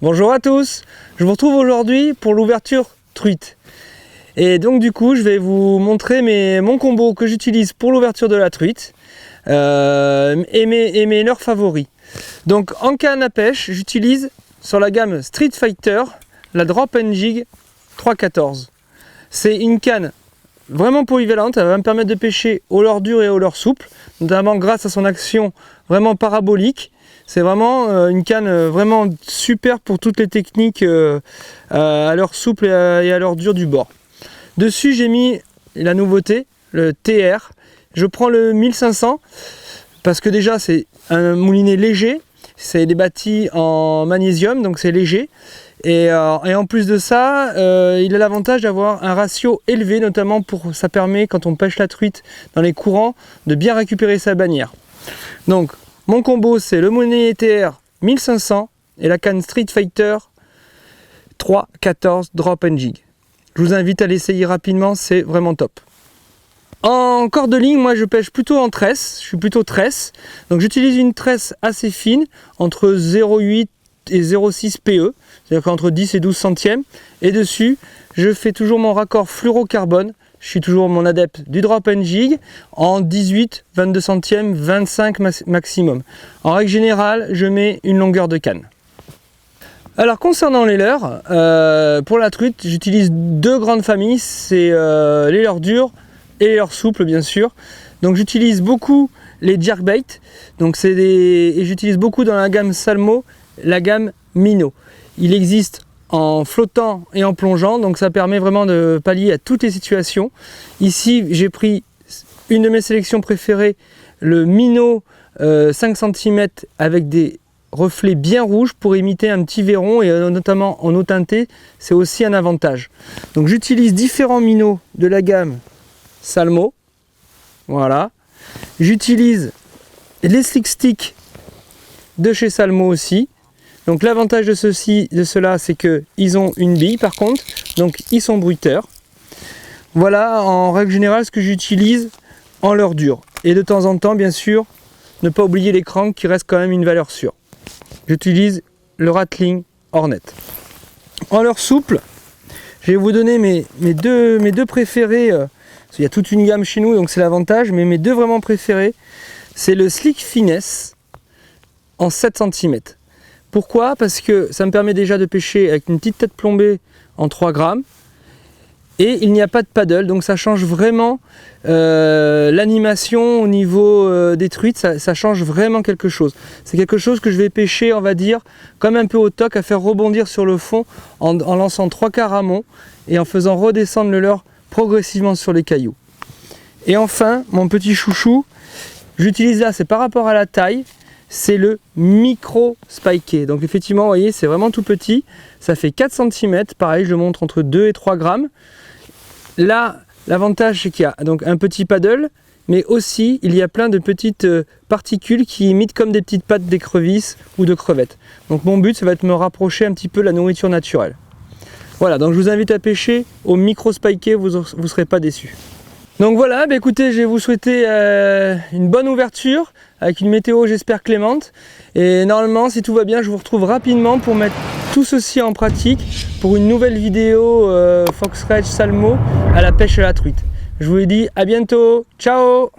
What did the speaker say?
Bonjour à tous, je vous retrouve aujourd'hui pour l'ouverture truite. Et donc du coup je vais vous montrer mon combo que j'utilise pour l'ouverture de la truite et mes leurres favoris. Donc en canne à pêche, j'utilise sur la gamme Street Fighter la Drop & Jig 314. C'est une canne vraiment polyvalente, elle va me permettre de pêcher au leurre dur et au leurre souple, notamment grâce à son action vraiment parabolique. C'est vraiment une canne vraiment super pour toutes les techniques à leurre souple et à leurre dur du bord. Dessus j'ai mis la nouveauté, le TR. Je prends le 1500 parce que déjà c'est un moulinet léger, c'est bâti en magnésium donc c'est léger. Et en plus de ça, il a l'avantage d'avoir un ratio élevé, notamment ça permet quand on pêche la truite dans les courants de bien récupérer sa bannière. Donc mon combo c'est le moulinet TR 1500 et la canne Street Fighter 314 Drop & Jig. Je vous invite à l'essayer rapidement, c'est vraiment top. En corde de ligne, moi je pêche plutôt en tresse, je suis plutôt tresse. Donc j'utilise une tresse assez fine, entre 0,8 et 0,6 PE, c'est-à-dire qu'entre 10 et 12 centièmes. Et dessus, je fais toujours mon raccord fluorocarbone. Je suis toujours mon adepte du Drop & Jig en 18, 22 centièmes, 25 maximum. En règle générale, je mets une longueur de canne. Alors concernant les leurres, pour la truite, j'utilise deux grandes familles, c'est les leurres durs et les leurres souples bien sûr. Donc j'utilise beaucoup les jerkbait, et j'utilise beaucoup dans la gamme Salmo, la gamme Minnow. Il existe en flottant et en plongeant, donc ça permet vraiment de pallier à toutes les situations. Ici j'ai pris une de mes sélections préférées, le Minnow 5 cm avec des reflets bien rouges pour imiter un petit verron, et notamment en eau teintée, c'est aussi un avantage. Donc j'utilise différents Minnows de la gamme Salmo, voilà. J'utilise les slick sticks de chez Salmo aussi. Donc l'avantage de ceux-là, c'est qu'ils ont une bille par contre, donc ils sont bruiteurs. Voilà en règle générale ce que j'utilise en leurre dure. Et de temps en temps, bien sûr, ne pas oublier les cranks qui restent quand même une valeur sûre. J'utilise le Rattling Hornet. En leurre souple, je vais vous donner mes deux préférés. Il y a toute une gamme chez nous, donc c'est l'avantage, mais mes deux vraiment préférés, c'est le Slick Finesse en 7 cm. Pourquoi? Parce que ça me permet déjà de pêcher avec une petite tête plombée en 3 grammes et il n'y a pas de paddle, donc ça change vraiment l'animation au niveau des truites, ça change vraiment quelque chose. C'est quelque chose que je vais pêcher, on va dire, comme un peu au toc, à faire rebondir sur le fond en lançant 3 quarts amont et en faisant redescendre le leurre progressivement sur les cailloux. Et enfin, mon petit chouchou, j'utilise là, c'est par rapport à la taille, c'est le micro spiké. Donc effectivement, vous voyez, c'est vraiment tout petit. Ça fait 4 cm. Pareil, je le montre entre 2 et 3 grammes. Là, l'avantage, c'est qu'il y a donc un petit paddle, mais aussi, il y a plein de petites particules qui imitent comme des petites pattes d'écrevisses ou de crevettes. Donc mon but, ça va être de me rapprocher un petit peu de la nourriture naturelle. Voilà, donc je vous invite à pêcher au micro spiké, vous ne serez pas déçus. Donc voilà, écoutez, je vais vous souhaiter une bonne ouverture avec une météo j'espère clémente, et normalement si tout va bien je vous retrouve rapidement pour mettre tout ceci en pratique pour une nouvelle vidéo Fox Rage Salmo à la pêche à la truite. Je vous dis à bientôt, ciao.